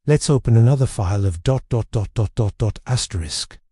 Let's open another file of ...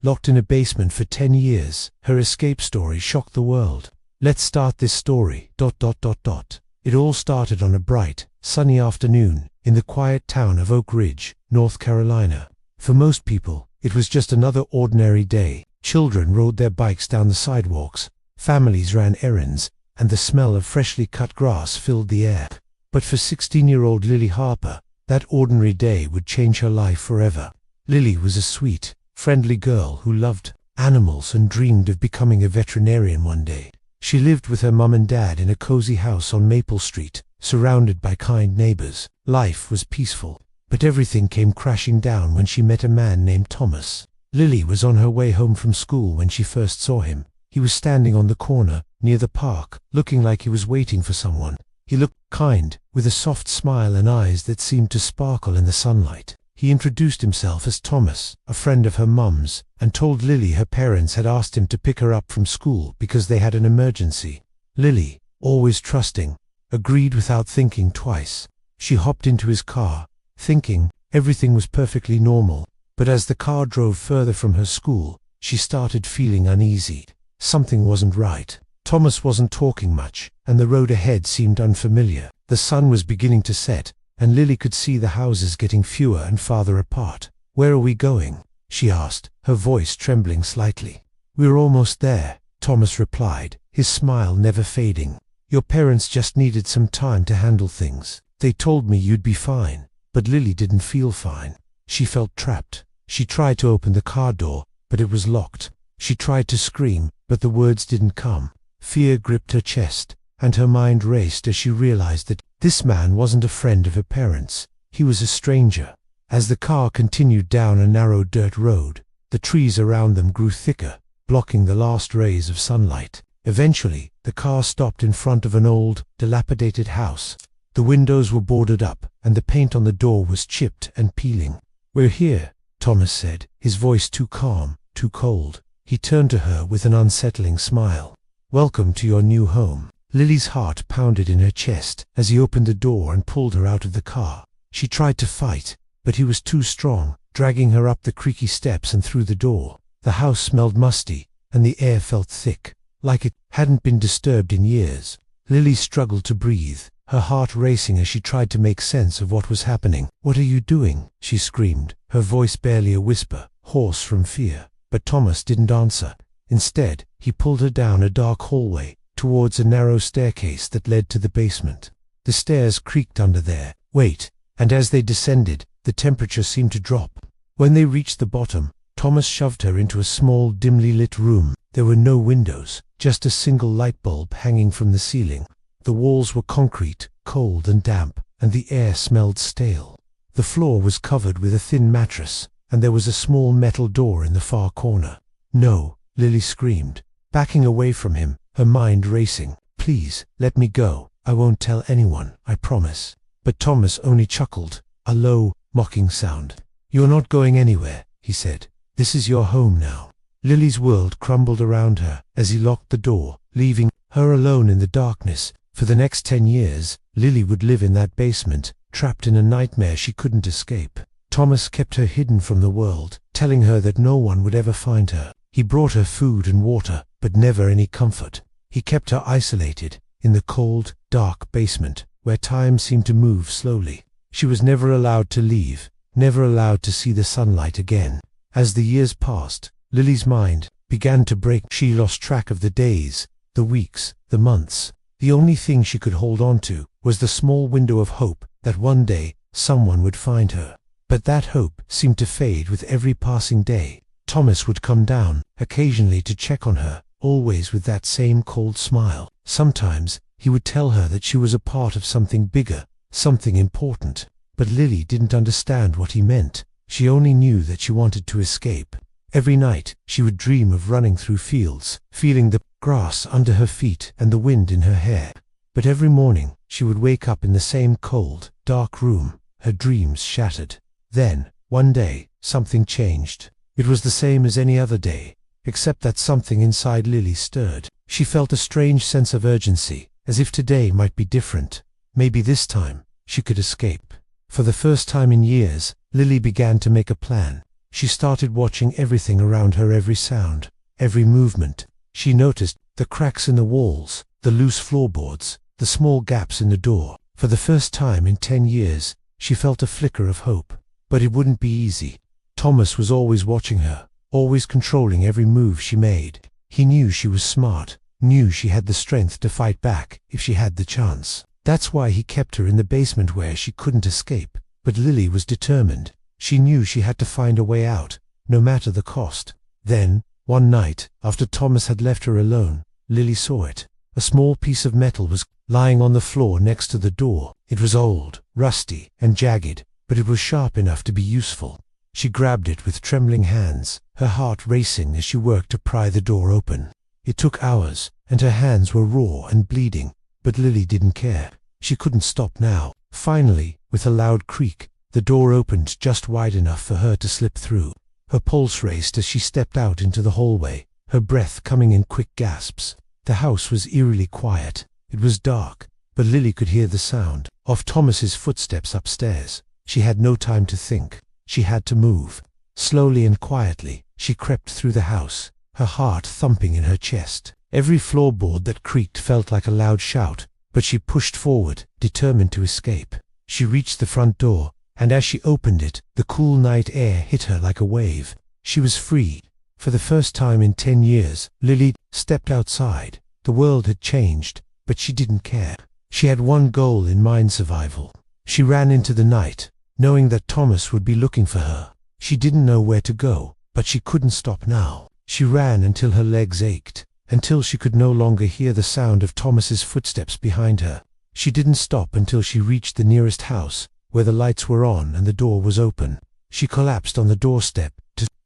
Locked in a basement for 10 years, her escape story shocked the world. Let's start this story ... It all started on a bright, sunny afternoon in the quiet town of Oak Ridge, North Carolina. For most people, it was just another ordinary day. Children rode their bikes down the sidewalks, families ran errands, and the smell of freshly cut grass filled the air. But for 16-year-old Lily Harper, that ordinary day would change her life forever. Lily was a sweet, friendly girl who loved animals and dreamed of becoming a veterinarian one day. She lived with her mom and dad in a cozy house on Maple Street, surrounded by kind neighbors. Life was peaceful, but everything came crashing down when she met a man named Thomas. Lily was on her way home from school when she first saw him. He was standing on the corner, near the park, looking like he was waiting for someone. He looked kind, with a soft smile and eyes that seemed to sparkle in the sunlight. He introduced himself as Thomas, a friend of her mum's, and told Lily her parents had asked him to pick her up from school because they had an emergency. Lily, always trusting, agreed without thinking twice. She hopped into his car, thinking everything was perfectly normal, but as the car drove further from her school, she started feeling uneasy. Something wasn't right. Thomas wasn't talking much, and the road ahead seemed unfamiliar. The sun was beginning to set, and Lily could see the houses getting fewer and farther apart. "Where are we going?" she asked, her voice trembling slightly. "We're almost there," Thomas replied, his smile never fading. "Your parents just needed some time to handle things. They told me you'd be fine." But Lily didn't feel fine. She felt trapped. She tried to open the car door, but it was locked. She tried to scream, but the words didn't come. Fear gripped her chest, and her mind raced as she realized that this man wasn't a friend of her parents. He was a stranger. As the car continued down a narrow dirt road, the trees around them grew thicker, blocking the last rays of sunlight. Eventually, the car stopped in front of an old, dilapidated house. The windows were boarded up, and the paint on the door was chipped and peeling. "We're here," Thomas said, his voice too calm, too cold. He turned to her with an unsettling smile. "Welcome to your new home." Lily's heart pounded in her chest as he opened the door and pulled her out of the car. She tried to fight, but he was too strong, dragging her up the creaky steps and through the door. The house smelled musty, and the air felt thick, like it hadn't been disturbed in years. Lily struggled to breathe, her heart racing as she tried to make sense of what was happening. "What are you doing?" she screamed, her voice barely a whisper, hoarse from fear. But Thomas didn't answer. Instead, he pulled her down a dark hallway, towards a narrow staircase that led to the basement. The stairs creaked under their weight, and as they descended, the temperature seemed to drop. When they reached the bottom, Thomas shoved her into a small, dimly lit room. There were no windows, just a single light bulb hanging from the ceiling. The walls were concrete, cold and damp, and the air smelled stale. The floor was covered with a thin mattress, and there was a small metal door in the far corner. "No," Lily screamed, backing away from him, her mind racing. "Please, let me go. I won't tell anyone, I promise." But Thomas only chuckled, a low, mocking sound. "You're not going anywhere," he said. "This is your home now." Lily's world crumbled around her as he locked the door, leaving her alone in the darkness. For the next 10 years, Lily would live in that basement, trapped in a nightmare she couldn't escape. Thomas kept her hidden from the world, telling her that no one would ever find her. He brought her food and water, but never any comfort. He kept her isolated, in the cold, dark basement, where time seemed to move slowly. She was never allowed to leave, never allowed to see the sunlight again. As the years passed, Lily's mind began to break. She lost track of the days, the weeks, the months. The only thing she could hold on to was the small window of hope that one day someone would find her. But that hope seemed to fade with every passing day. Thomas would come down, occasionally to check on her, always with that same cold smile. Sometimes he would tell her that she was a part of something bigger, something important. But Lily didn't understand what he meant. She only knew that she wanted to escape. Every night she would dream of running through fields, feeling the grass under her feet and the wind in her hair. But every morning she would wake up in the same cold, dark room, her dreams shattered. Then, one day, something changed. It was the same as any other day, except that something inside Lily stirred. She felt a strange sense of urgency, as if today might be different. Maybe this time she could escape. For the first time in years, Lily began to make a plan. She started watching everything around her, every sound, every movement. She noticed the cracks in the walls, the loose floorboards, the small gaps in the door. For the first time in 10 years, she felt a flicker of hope. But it wouldn't be easy. Thomas was always watching her, always controlling every move she made. He knew she was smart, knew she had the strength to fight back if she had the chance. That's why he kept her in the basement where she couldn't escape. But Lily was determined. She knew she had to find a way out, no matter the cost. Then, one night, after Thomas had left her alone, Lily saw it. A small piece of metal was lying on the floor next to the door. It was old, rusty, and jagged, but it was sharp enough to be useful. She grabbed it with trembling hands, her heart racing as she worked to pry the door open. It took hours, and her hands were raw and bleeding, but Lily didn't care. She couldn't stop now. Finally, with a loud creak, the door opened just wide enough for her to slip through. Her pulse raced as she stepped out into the hallway, her breath coming in quick gasps. The house was eerily quiet. It was dark, but Lily could hear the sound of Thomas's footsteps upstairs. She had no time to think. She had to move. Slowly and quietly, she crept through the house, her heart thumping in her chest. Every floorboard that creaked felt like a loud shout, but she pushed forward, determined to escape. She reached the front door, and as she opened it, the cool night air hit her like a wave. She was free. For the first time in 10 years, Lily stepped outside. The world had changed, but she didn't care. She had one goal in mind: survival. She ran into the night, knowing that Thomas would be looking for her. She didn't know where to go, but she couldn't stop now. She ran until her legs ached, until she could no longer hear the sound of Thomas's footsteps behind her. She didn't stop until she reached the nearest house, where the lights were on and the door was open. She collapsed on the doorstep,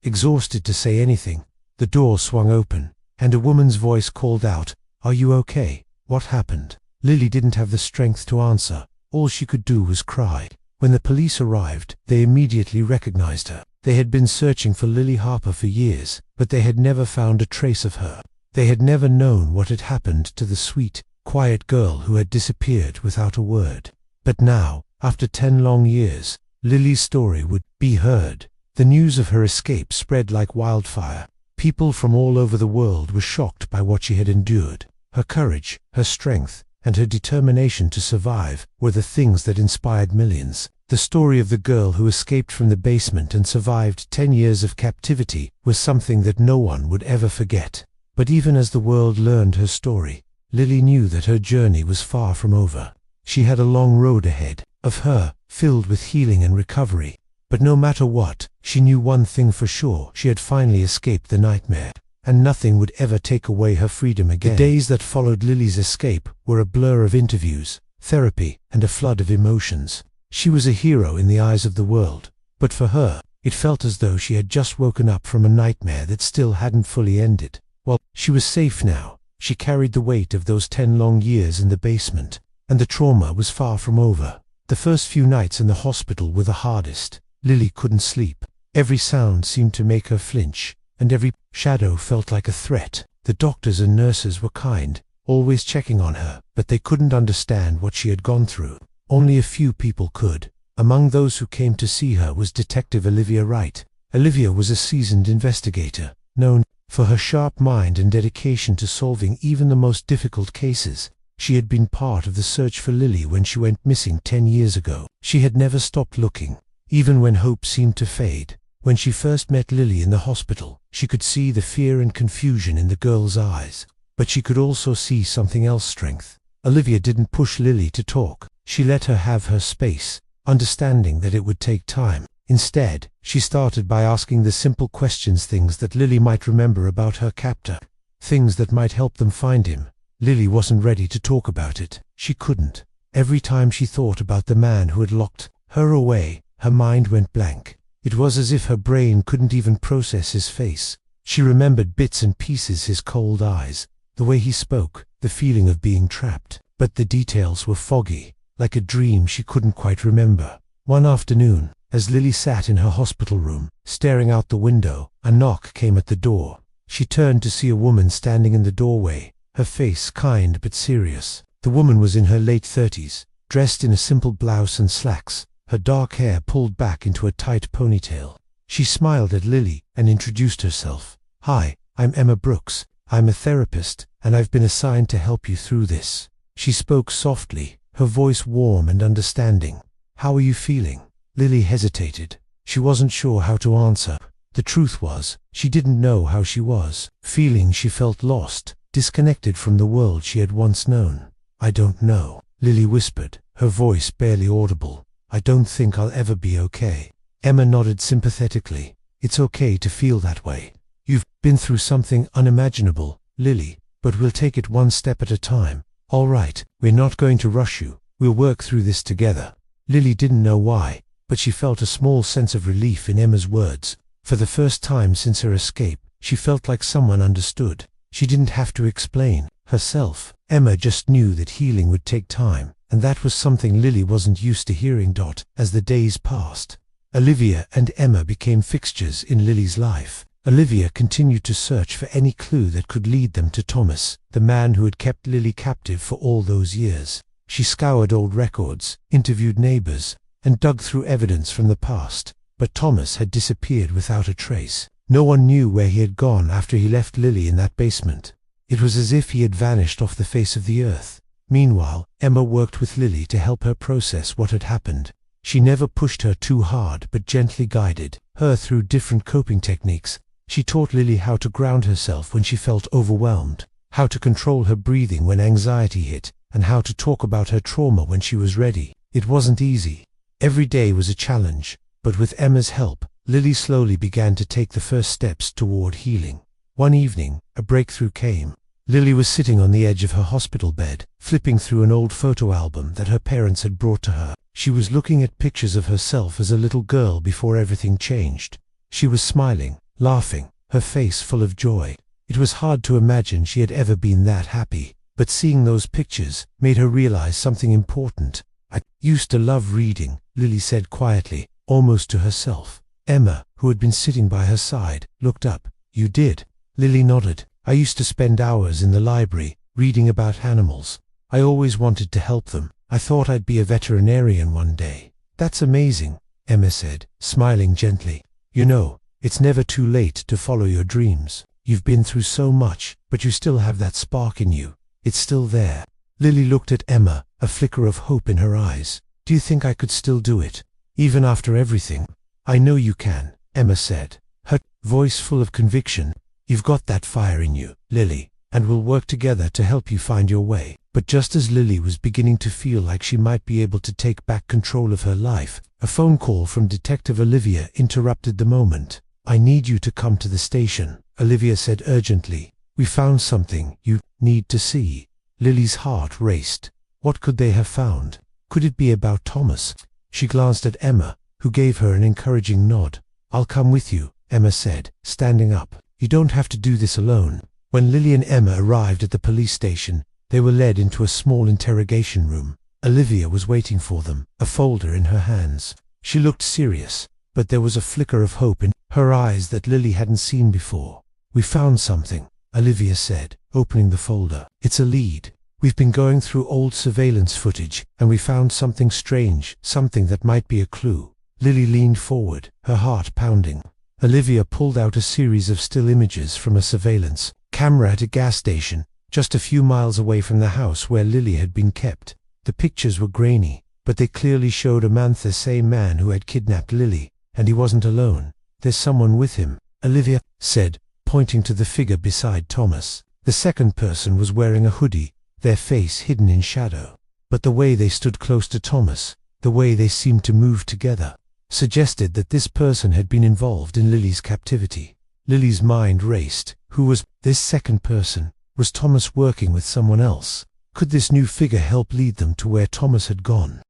exhausted to say anything. The door swung open, and a woman's voice called out, "Are you okay? What happened?" Lily didn't have the strength to answer. All she could do was cry. When the police arrived, they immediately recognized her. They had been searching for Lily Harper for years, but they had never found a trace of her. They had never known what had happened to the sweet, quiet girl who had disappeared without a word. But now, after 10 long years, Lily's story would be heard. The news of her escape spread like wildfire. People from all over the world were shocked by what she had endured. Her courage, her strength, and her determination to survive were the things that inspired millions. The story of the girl who escaped from the basement and survived 10 years of captivity was something that no one would ever forget. But even as the world learned her story, Lily knew that her journey was far from over. She had a long road ahead of her, filled with healing and recovery. But no matter what, she knew one thing for sure: she had finally escaped the nightmare, and nothing would ever take away her freedom again. The days that followed Lily's escape were a blur of interviews, therapy, and a flood of emotions. She was a hero in the eyes of the world, but for her, it felt as though she had just woken up from a nightmare that still hadn't fully ended. Well, she was safe now. She carried the weight of those 10 long years in the basement, and the trauma was far from over. The first few nights in the hospital were the hardest. Lily couldn't sleep. Every sound seemed to make her flinch, and every shadow felt like a threat. The doctors and nurses were kind, always checking on her, but they couldn't understand what she had gone through. Only a few people could. Among those who came to see her was Detective Olivia Wright. Olivia was a seasoned investigator, known for her sharp mind and dedication to solving even the most difficult cases. She had been part of the search for Lily when she went missing 10 years ago. She had never stopped looking, even when hope seemed to fade. When she first met Lily in the hospital, she could see the fear and confusion in the girl's eyes. But she could also see something else: strength. Olivia didn't push Lily to talk. She let her have her space, understanding that it would take time. Instead, she started by asking the simple questions, things that Lily might remember about her captor, things that might help them find him. Lily wasn't ready to talk about it. She couldn't. Every time she thought about the man who had locked her away, her mind went blank. It was as if her brain couldn't even process his face. She remembered bits and pieces: his cold eyes, the way he spoke, the feeling of being trapped. But the details were foggy, like a dream she couldn't quite remember. One afternoon, as Lily sat in her hospital room, staring out the window, a knock came at the door. She turned to see a woman standing in the doorway, her face kind but serious. The woman was in her late 30s, dressed in a simple blouse and slacks. her dark hair pulled back into a tight ponytail. She smiled at Lily and introduced herself. "Hi, I'm Emma Brooks. I'm a therapist, and I've been assigned to help you through this." She spoke softly, her voice warm and understanding. "How are you feeling?" Lily hesitated. She wasn't sure how to answer. The truth was, she didn't know how she was feeling. She felt lost, disconnected from the world she had once known. "I don't know," Lily whispered, her voice barely audible. "I don't think I'll ever be okay." Emma nodded sympathetically. "It's okay to feel that way. You've been through something unimaginable, Lily, but we'll take it one step at a time. All right, we're not going to rush you. We'll work through this together." Lily didn't know why, but she felt a small sense of relief in Emma's words. For the first time since her escape, she felt like someone understood. She didn't have to explain herself. Emma just knew that healing would take time, and that was something Lily wasn't used to hearing. As the days passed, Olivia and Emma became fixtures in Lily's life. Olivia continued to search for any clue that could lead them to Thomas, the man who had kept Lily captive for all those years. She scoured old records, interviewed neighbors, and dug through evidence from the past. But Thomas had disappeared without a trace. No one knew where he had gone after he left Lily in that basement. It was as if he had vanished off the face of the earth. Meanwhile, Emma worked with Lily to help her process what had happened. She never pushed her too hard but gently guided her through different coping techniques. She taught Lily how to ground herself when she felt overwhelmed, how to control her breathing when anxiety hit, and how to talk about her trauma when she was ready. It wasn't easy. Every day was a challenge. But with Emma's help, Lily slowly began to take the first steps toward healing. One evening, a breakthrough came. Lily was sitting on the edge of her hospital bed, flipping through an old photo album that her parents had brought to her. She was looking at pictures of herself as a little girl before everything changed. She was smiling, laughing, her face full of joy. It was hard to imagine she had ever been that happy, but seeing those pictures made her realize something important. "I used to love reading," Lily said quietly, almost to herself. Emma, who had been sitting by her side, looked up. "You did?" Lily nodded. "I used to spend hours in the library, reading about animals. I always wanted to help them. I thought I'd be a veterinarian one day." "That's amazing," Emma said, smiling gently. "You know, it's never too late to follow your dreams. You've been through so much, but you still have that spark in you. It's still there." Lily looked at Emma, a flicker of hope in her eyes. "Do you think I could still do it? Even after everything?" "I know you can," Emma said, her voice full of conviction. "You've got that fire in you, Lily, and we'll work together to help you find your way." But just as Lily was beginning to feel like she might be able to take back control of her life, a phone call from Detective Olivia interrupted the moment. "I need you to come to the station," Olivia said urgently. "We found something you need to see." Lily's heart raced. What could they have found? Could it be about Thomas? She glanced at Emma, who gave her an encouraging nod. "I'll come with you," Emma said, standing up. "You don't have to do this alone." When Lily and Emma arrived at the police station, they were led into a small interrogation room. Olivia was waiting for them, a folder in her hands. She looked serious, but there was a flicker of hope in her eyes that Lily hadn't seen before. "We found something," Olivia said, opening the folder. "It's a lead. We've been going through old surveillance footage, and we found something strange, something that might be a clue." Lily leaned forward, her heart pounding. Olivia pulled out a series of still images from a surveillance camera at a gas station, just a few miles away from the house where Lily had been kept. The pictures were grainy, but they clearly showed a man, the same man who had kidnapped Lily, and he wasn't alone. "There's someone with him," Olivia said, pointing to the figure beside Thomas. The second person was wearing a hoodie, their face hidden in shadow. But the way they stood close to Thomas, the way they seemed to move together, suggested that this person had been involved in Lily's captivity. Lily's mind raced. Who was this second person? Was Thomas working with someone else? Could this new figure help lead them to where Thomas had gone?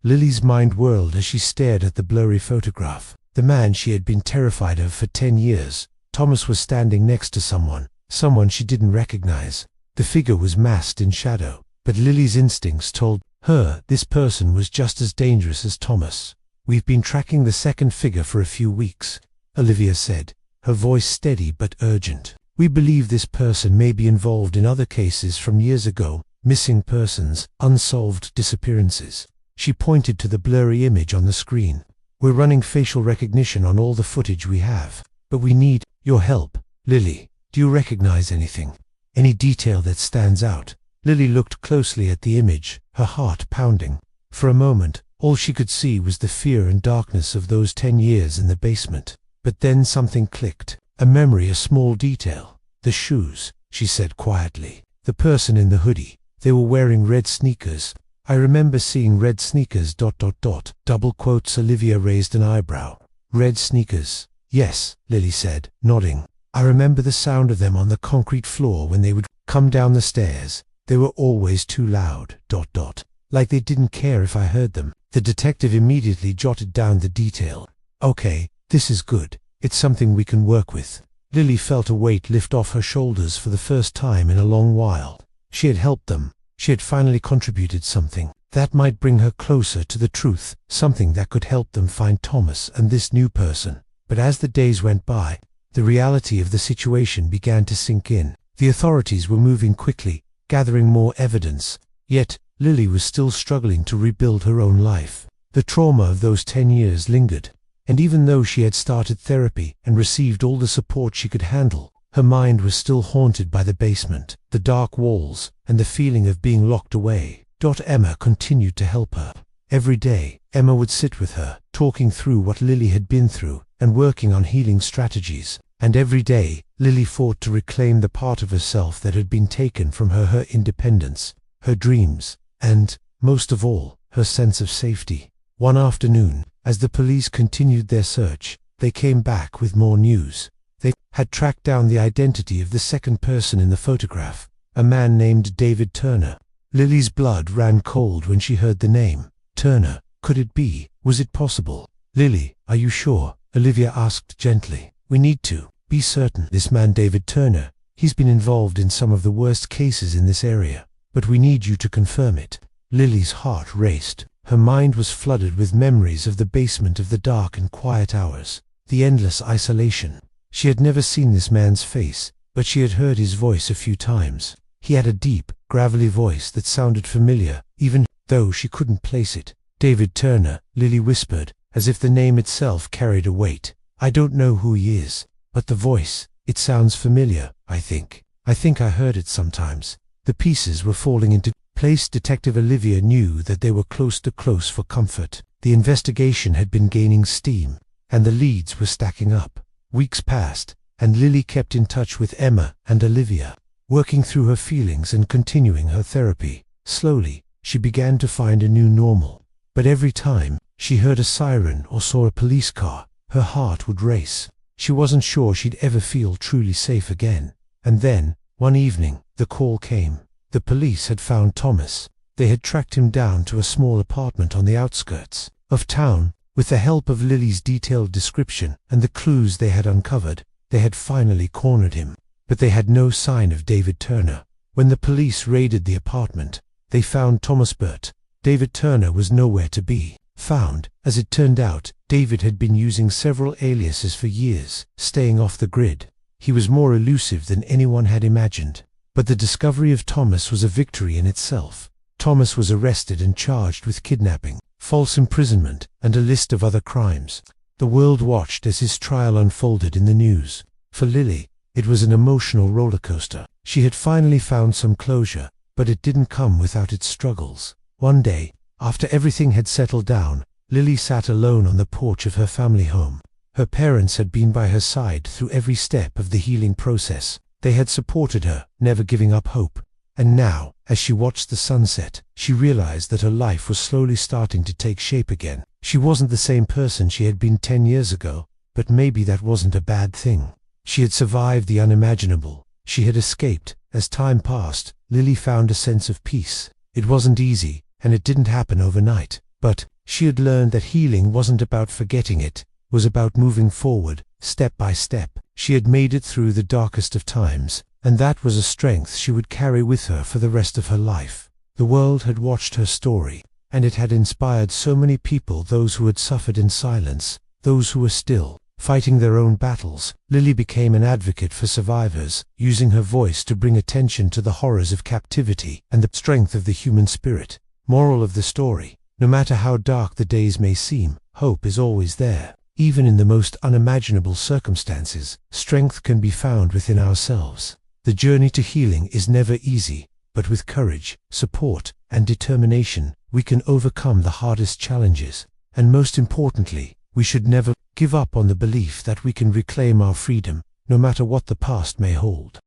Lily's mind whirled as she stared at the blurry photograph. The man she had been terrified of for 10 years. Thomas was standing next to someone she didn't recognize. The figure was masked in shadow, but Lily's instincts told her this person was just as dangerous as Thomas. "We've been tracking the second figure for a few weeks," Olivia said, her voice steady but urgent. "We believe this person may be involved in other cases from years ago, missing persons, unsolved disappearances. She pointed to the blurry image on the screen. "We're running facial recognition on all the footage we have, but we need your help. Lily, do you recognize anything? Any detail that stands out?" Lily looked closely at the image, her heart pounding. For a moment, all she could see was the fear and darkness of those 10 years in the basement. But then something clicked. A memory, a small detail. "The shoes," she said quietly. "The person in the hoodie. They were wearing red sneakers. I remember seeing red sneakers ... Double quotes. Olivia raised an eyebrow. "Red sneakers. Yes," Lily said, nodding. "I remember the sound of them on the concrete floor when they would come down the stairs. They were always too loud ... Like they didn't care if I heard them." The detective immediately jotted down the detail. "Okay, this is good. It's something we can work with." Lily felt a weight lift off her shoulders for the first time in a long while. She had helped them. She had finally contributed something that might bring her closer to the truth, something that could help them find Thomas and this new person. But as the days went by, the reality of the situation began to sink in. The authorities were moving quickly, gathering more evidence. Yet, Lily was still struggling to rebuild her own life. The trauma of those 10 years lingered. And even though she had started therapy and received all the support she could handle, her mind was still haunted by the basement, the dark walls, and the feeling of being locked away. Emma continued to help her. Every day, Emma would sit with her, talking through what Lily had been through and working on healing strategies. And every day, Lily fought to reclaim the part of herself that had been taken from her: her independence, her dreams, and, most of all, her sense of safety. One afternoon, as the police continued their search, they came back with more news. They had tracked down the identity of the second person in the photograph, a man named David Turner. Lily's blood ran cold when she heard the name. Turner. Could it be? Was it possible? "Lily, are you sure?" Olivia asked gently. "We need to be certain. This man David Turner, he's been involved in some of the worst cases in this area, but we need you to confirm it." Lily's heart raced. Her mind was flooded with memories of the basement, of the dark and quiet hours, the endless isolation. She had never seen this man's face, but she had heard his voice a few times. He had a deep, gravelly voice that sounded familiar, even though she couldn't place it. "David Turner," Lily whispered, as if the name itself carried a weight. "I don't know who he is, but the voice, it sounds familiar. I think I heard it sometimes." The pieces were falling into place. Detective Olivia knew that they were close for comfort. The investigation had been gaining steam, and the leads were stacking up. Weeks passed, and Lily kept in touch with Emma and Olivia, working through her feelings and continuing her therapy. Slowly, she began to find a new normal. But every time she heard a siren or saw a police car, her heart would race. She wasn't sure she'd ever feel truly safe again. And then, one evening, the call came. The police had found Thomas. They had tracked him down to a small apartment on the outskirts of town. With the help of Lily's detailed description and the clues they had uncovered, they had finally cornered him. But they had no sign of David Turner. When the police raided the apartment, they found Thomas Burt. David Turner was nowhere to be found. As it turned out, David had been using several aliases for years, staying off the grid. He was more elusive than anyone had imagined. But the discovery of Thomas was a victory in itself. Thomas was arrested and charged with kidnapping, false imprisonment, and a list of other crimes. The world watched as his trial unfolded in the news. For Lily, it was an emotional roller coaster. She had finally found some closure, but it didn't come without its struggles. One day, after everything had settled down, Lily sat alone on the porch of her family home. Her parents had been by her side through every step of the healing process. They had supported her, never giving up hope. And now, as she watched the sunset, she realized that her life was slowly starting to take shape again. She wasn't the same person she had been 10 years ago, but maybe that wasn't a bad thing. She had survived the unimaginable. She had escaped. As time passed, Lily found a sense of peace. It wasn't easy, and it didn't happen overnight. But she had learned that healing wasn't about forgetting it, was about moving forward, step by step. She had made it through the darkest of times, and that was a strength she would carry with her for the rest of her life. The world had watched her story, and it had inspired so many people, those who had suffered in silence, those who were still fighting their own battles. Lily became an advocate for survivors, using her voice to bring attention to the horrors of captivity and the strength of the human spirit. Moral of the story: No matter how dark the days may seem, hope is always there. Even in the most unimaginable circumstances, strength can be found within ourselves. The journey to healing is never easy, but with courage, support, and determination, we can overcome the hardest challenges. And most importantly, we should never give up on the belief that we can reclaim our freedom, no matter what the past may hold.